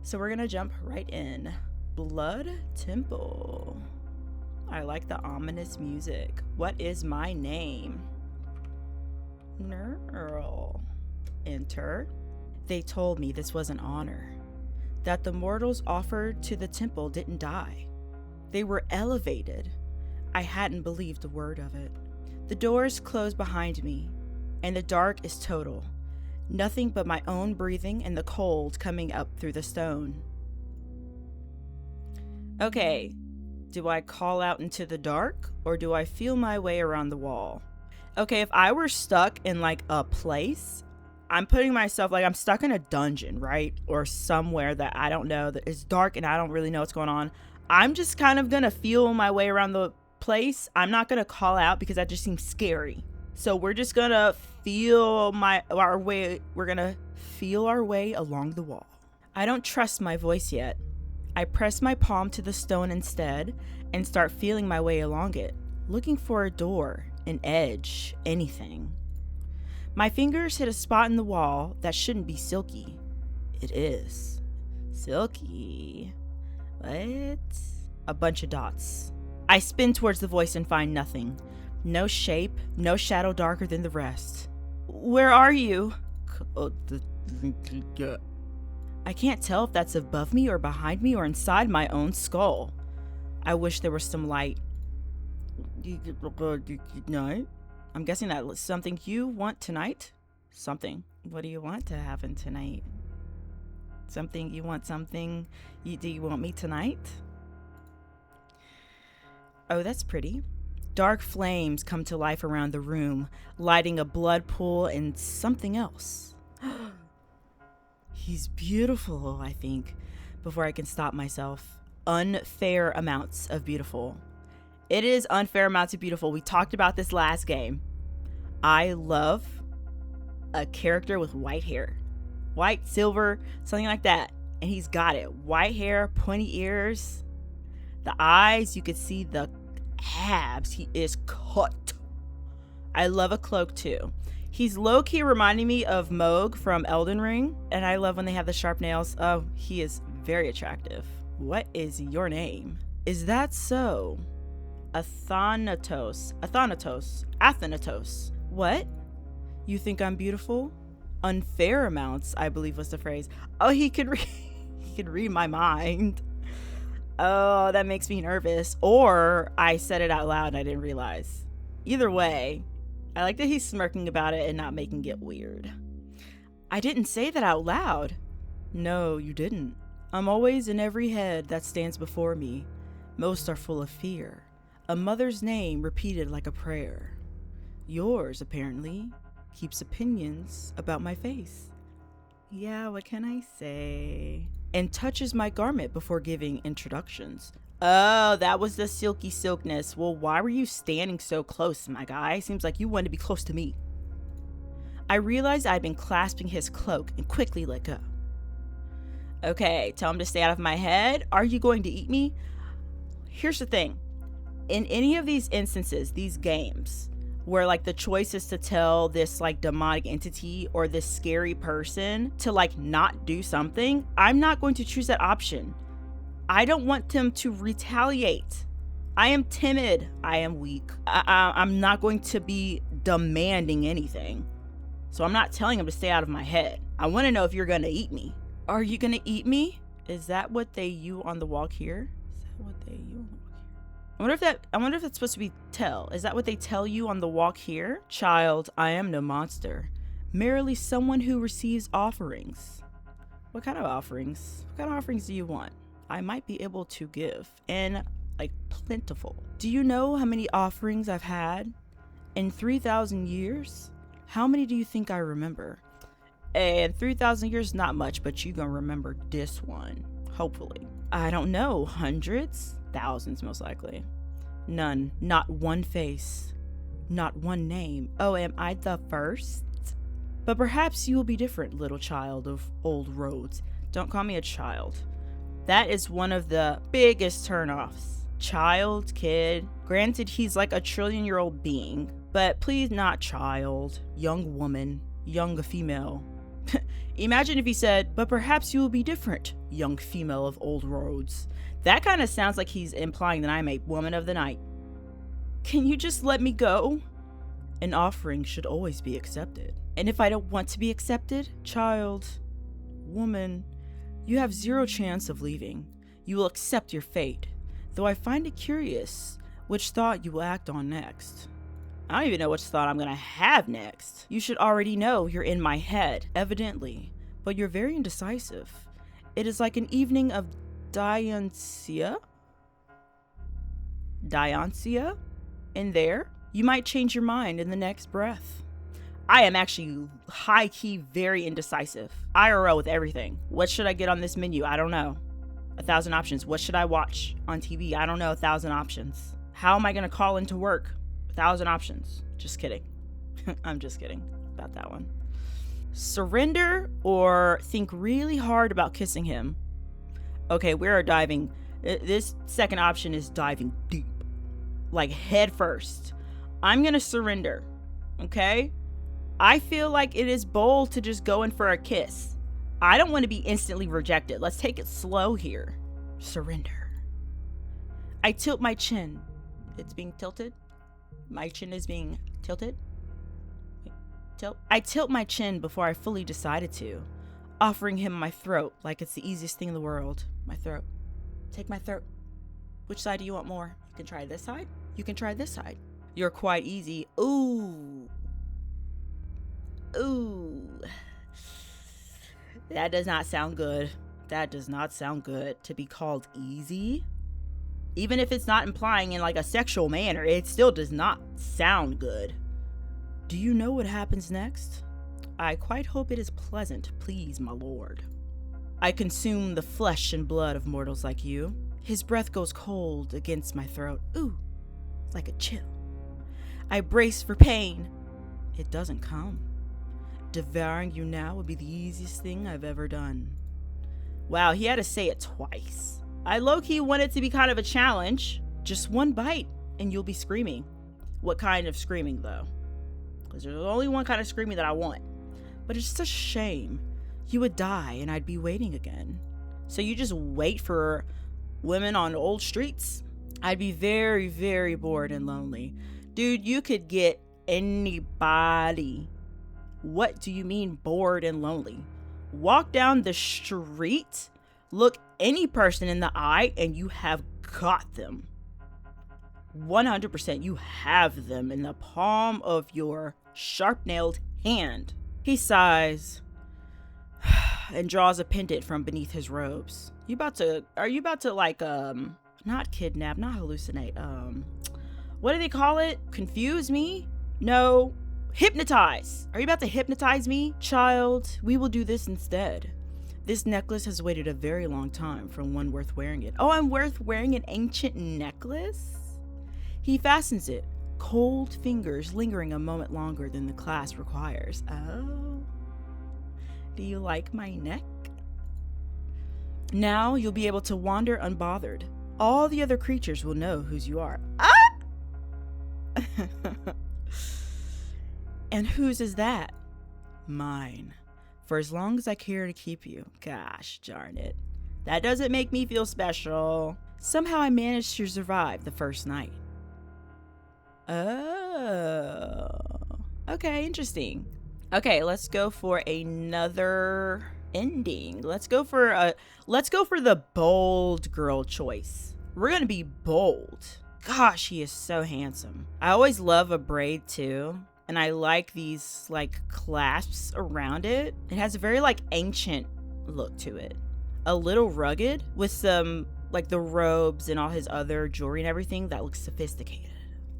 So we're gonna jump right in. Blood Temple. I like the ominous music. What is my name? Neural. Enter. They told me this was an honor, that the mortals offered to the temple didn't die. They were elevated. I hadn't believed a word of it. The doors closed behind me, and the dark is total. Nothing but my own breathing and the cold coming up through the stone. Okay, do I call out into the dark, or do I feel my way around the wall? Okay, if I were stuck in like a place, I'm putting myself, like I'm stuck in a dungeon, right? Or somewhere that I don't know, that is dark and I don't really know what's going on. I'm just kind of gonna feel my way around the place. I'm not gonna call out because that just seems scary. So we're just gonna feel our way along the wall. I don't trust my voice yet. I press my palm to the stone instead and start feeling my way along it, looking for a door, an edge, anything. My fingers hit a spot in the wall that shouldn't be silky. It is. Silky. What? A bunch of dots. I spin towards the voice and find nothing. No shape, no shadow darker than the rest. Where are you? I can't tell if that's above me or behind me or inside my own skull. I wish there was some light. No? I'm guessing that's something you want tonight? Something. What do you want to happen tonight? Something you want something? Do you want me tonight? Oh, that's pretty. Dark flames come to life around the room, lighting a blood pool and something else. He's beautiful, I think, before I can stop myself. Unfair amounts of beautiful. It is unfair amounts of beautiful. We talked about this last game. I love a character with white hair. White, silver, something like that. And he's got it. White hair, pointy ears. The eyes, you could see the abs. He is cut. I love a cloak too. He's low-key reminding me of Moog from Elden Ring. And I love when they have the sharp nails. Oh, he is very attractive. What is your name? Is that so? Athanatos. What? You think I'm beautiful? Unfair amounts, I believe was the phrase. Oh, he could read my mind. Oh, that makes me nervous. Or I said it out loud and I didn't realize. Either way, I like that he's smirking about it and not making it weird. I didn't say that out loud. No, you didn't. I'm always in every head that stands before me. Most are full of fear. A mother's name repeated like a prayer. Yours, apparently, keeps opinions about my face. Yeah, what can I say? And touches my garment before giving introductions. Oh, that was the silky silkness. Well, why were you standing so close, my guy? Seems like you wanted to be close to me. I realized I'd been clasping his cloak and quickly let go. Okay, tell him to stay out of my head. Are you going to eat me? Here's the thing. In any of these instances, these games, where like the choice is to tell this like demonic entity or this scary person to like not do something, I'm not going to choose that option. I don't want them to retaliate. I am timid. I am weak. I'm not going to be demanding anything. So I'm not telling him to stay out of my head. I want to know if you're going to eat me. Are you going to eat me? Is that what they you on the walk here? Is that what they you on the walk here? I wonder if that's supposed to be tell. Is that what they tell you on the walk here? Child, I am no monster. Merely someone who receives offerings. What kind of offerings? What kind of offerings do you want? I might be able to give. And like plentiful. Do you know how many offerings I've had? In 3,000 years? How many do you think I remember? And 3,000 years, not much, but you gonna remember this one. Hopefully. I don't know. Hundreds? Thousands, most likely. None. Not one face. Not one name. Oh, am I the first? But perhaps you will be different, little child of old roads. Don't call me a child. That is one of the biggest turnoffs. Child, kid. Granted, he's like a trillion-year-old being. But please not child. Young woman. Young female. Imagine if he said, but perhaps you will be different, young female of old roads. That kind of sounds like he's implying that I'm a woman of the night. Can you just let me go? An offering should always be accepted. And if I don't want to be accepted, child, woman, you have zero chance of leaving. You will accept your fate, though I find it curious which thought you will act on next. I don't even know which thought I'm gonna have next. You should already know you're in my head, evidently, but you're very indecisive. It is like an evening of Dionysia? In there, you might change your mind in the next breath. I am actually high-key very indecisive. IRL with everything. What should I get on this menu? I don't know. 1,000 options. What should I watch on TV? I don't know. 1,000 options. How am I gonna call into work? 1,000 options. Just kidding. I'm just kidding about that one. Surrender or think really hard about kissing him. Okay, we are diving. This second option is diving deep. Like head first. I'm gonna surrender. Okay? I feel like it is bold to just go in for a kiss. I don't want to be instantly rejected. Let's take it slow here. Surrender. I tilt my chin. It's being tilted. My chin is being tilted. I tilt my chin before I fully decided to, offering him my throat like it's the easiest thing in the world. My throat. Take my throat. Which side do you want more? You can try this side. You can try this side. You're quite easy. Ooh. Ooh. That does not sound good. That does not sound good to be called easy. Even if it's not implying in like a sexual manner, it still does not sound good. Do you know what happens next? I quite hope it is pleasant, please, my lord. I consume the flesh and blood of mortals like you. His breath goes cold against my throat. Ooh, like a chill. I brace for pain. It doesn't come. Devouring you now would be the easiest thing I've ever done. Wow, he had to say it twice. I low-key want it to be kind of a challenge. Just one bite and you'll be screaming. What kind of screaming though? Because there's only one kind of screaming that I want. But it's such a shame. You would die and I'd be waiting again. So you just wait for women on old streets? I'd be very, very bored and lonely. Dude, you could get anybody. What do you mean bored and lonely? Walk down the street, look any person in the eye, and you have got them. 100% you have them in the palm of your sharp-nailed hand. He sighs and draws a pendant from beneath his robes. Are you about to like, not kidnap, not hallucinate, what do they call it? Confuse me? No. Hypnotize. Are you about to hypnotize me? Child, we will do this instead. This necklace has waited a very long time for one worth wearing it. Oh, I'm worth wearing an ancient necklace? He fastens it, cold fingers lingering a moment longer than the clasp requires. Oh. Do you like my neck? Now you'll be able to wander unbothered. All the other creatures will know whose you are. Ah! And whose is that? Mine. For as long as I care to keep you. Gosh darn it. That doesn't make me feel special. Somehow I managed to survive the first night. Oh. Okay, interesting. Okay, let's go for another ending. Let's go for the bold girl choice. We're gonna be bold. Gosh, he is so handsome. I always love a braid too. And I like these like clasps around it. It has a very like ancient look to it. A little rugged with some like the robes and all his other jewelry and everything that looks sophisticated.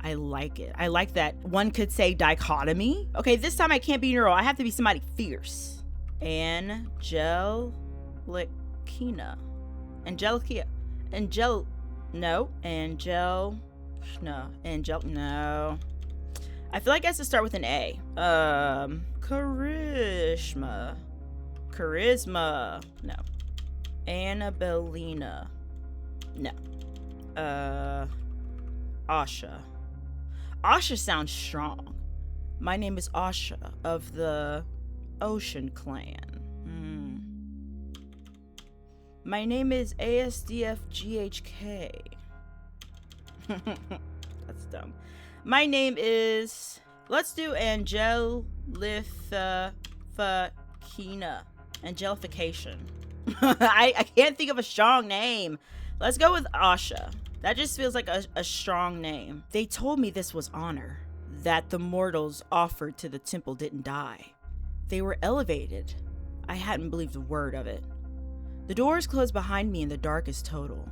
I like it. I like that one could say dichotomy. Okay, this time I can't be neural. I have to be somebody fierce. Angelica. No. I feel like it has to start with an A. Charisma. No. Annabellina. No. Asha. Asha sounds strong. My name is Asha of the Ocean Clan. My name is ASDFGHK. That's dumb. My name is... Let's do Angelifakina. Angelification. I can't think of a strong name. Let's go with Asha. That just feels like a strong name. They told me this was honor. That the mortals offered to the temple didn't die. They were elevated. I hadn't believed a word of it. The doors closed behind me and the dark is total.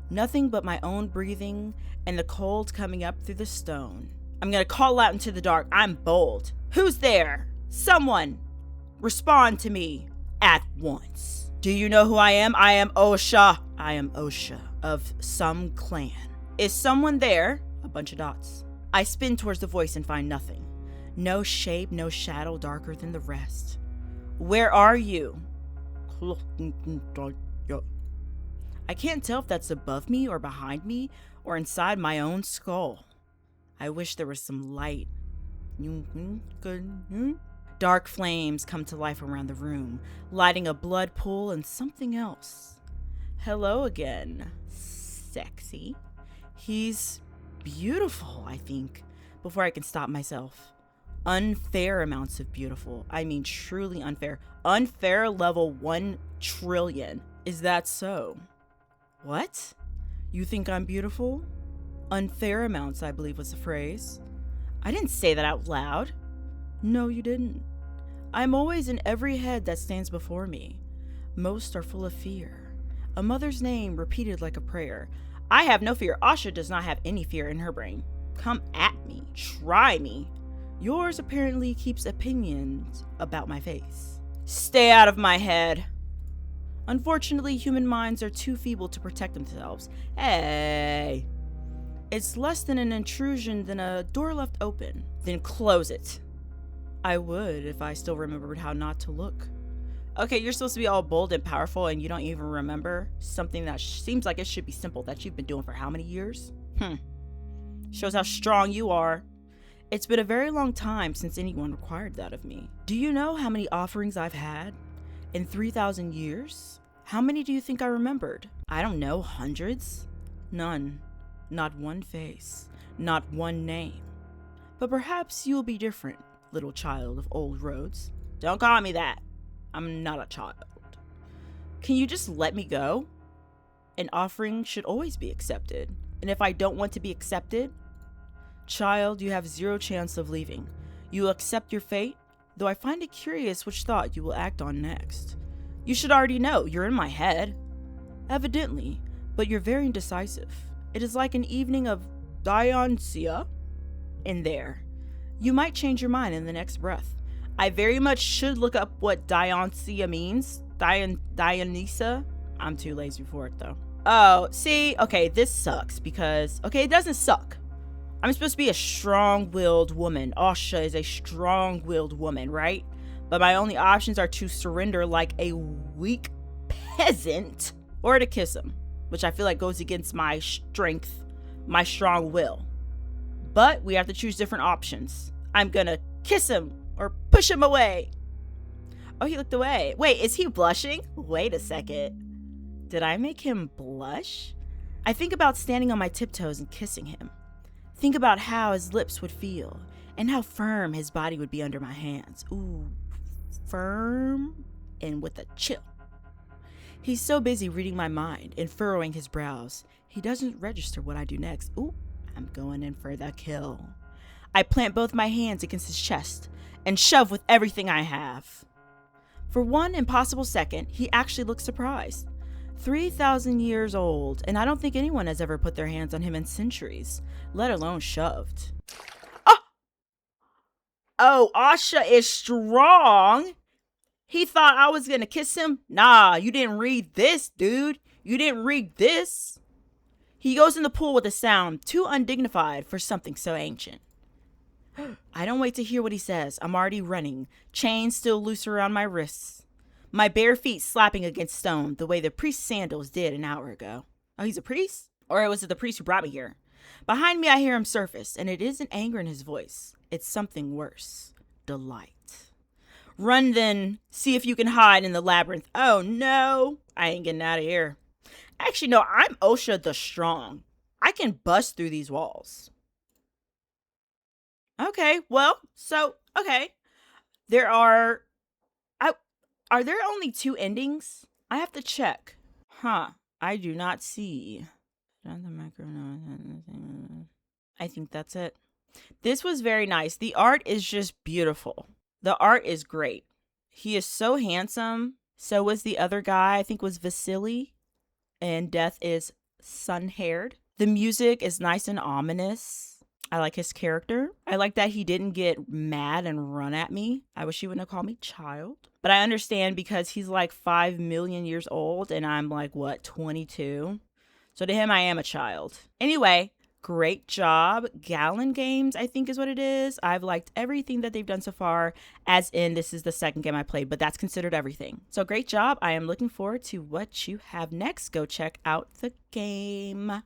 Nothing but my own breathing and the cold coming up through the stone. I'm gonna call out into the dark. I'm bold. Who's there? Someone! Respond to me at once. Do you know who I am? I am Osha. I am Osha of some clan. Is someone there? A bunch of dots. I spin towards the voice and find nothing. No shape, no shadow darker than the rest. Where are you? I can't tell if that's above me or behind me or inside my own skull. I wish there was some light. Dark flames come to life around the room, lighting a blood pool and something else. Hello again, sexy. He's beautiful, I think, before I can stop myself. Unfair amounts of beautiful. I mean, truly unfair. Unfair level 1 trillion. Is that so? What? You think I'm beautiful? Unfair amounts, I believe was the phrase. I didn't say that out loud. No, you didn't. I'm always in every head that stands before me. Most are full of fear. A mother's name repeated like a prayer. I have no fear. Asha does not have any fear in her brain. Come at me. Try me. Yours apparently keeps opinions about my face. Stay out of my head. Unfortunately, human minds are too feeble to protect themselves. Hey. It's less than an intrusion than a door left open. Then close it. I would if I still remembered how not to look. Okay, you're supposed to be all bold and powerful and you don't even remember something that seems like it should be simple that you've been doing for how many years? Shows how strong you are. It's been a very long time since anyone required that of me. Do you know how many offerings I've had? In 3,000 years? How many do you think I remembered? I don't know, hundreds? None. Not one face. Not one name. But perhaps you'll be different, little child of old roads. Don't call me that. I'm not a child. Can you just let me go? An offering should always be accepted. And if I don't want to be accepted, child, you have zero chance of leaving. You will accept your fate, though I find it curious which thought you will act on next. You should already know, you're in my head. Evidently, but you're very indecisive. It is like an evening of Dionysia in there. You might change your mind in the next breath. I very much should look up what Dionysia means. Dionysia? I'm too lazy for it though. Oh, see? Okay, this sucks because, okay, it doesn't suck. I'm supposed to be a strong-willed woman. Asha is a strong-willed woman, right? But my only options are to surrender like a weak peasant or to kiss him, which I feel like goes against my strength, my strong will. But we have to choose different options. I'm gonna kiss him or push him away. Oh, he looked away. Wait, is he blushing? Wait a second. Did I make him blush? I think about standing on my tiptoes and kissing him. Think about how his lips would feel and how firm his body would be under my hands. Ooh, firm and with a chill. He's so busy reading my mind and furrowing his brows, he doesn't register what I do next. Ooh, I'm going in for the kill. I plant both my hands against his chest and shove with everything I have. For one impossible second, he actually looks surprised. 3,000 years old, and I don't think anyone has ever put their hands on him in centuries, let alone shoved. Oh, Asha is strong. He thought I was gonna kiss him? Nah, you didn't read this, dude. You didn't read this. He goes in the pool with a sound too undignified for something so ancient. I don't wait to hear what he says. I'm already running, chains still loose around my wrists. My bare feet slapping against stone the way the priest's sandals did an hour ago. Oh, he's a priest? Or was it the priest who brought me here? Behind me, I hear him surface, and it isn't anger in his voice. It's something worse. Delight. Run then, see if you can hide in the labyrinth. Oh no, I ain't getting out of here. Actually, no, I'm Osha the Strong. I can bust through these walls. Okay, well, okay. There are... are there only 2 endings? I have to check. Huh, I do not see. I think that's it. This was very nice. The art is just beautiful. The art is great. He is so handsome. So was the other guy, I think was Vasily. And Death is sun-haired. The music is nice and ominous. I like his character. I like that he didn't get mad and run at me. I wish he wouldn't have called me child. But I understand because he's like 5 million years old and I'm like, what, 22? So to him, I am a child. Anyway, great job. Gallon Games, I think is what it is. I've liked everything that they've done so far, as in this is the second game I played, but that's considered everything. So great job. I am looking forward to what you have next. Go check out the game.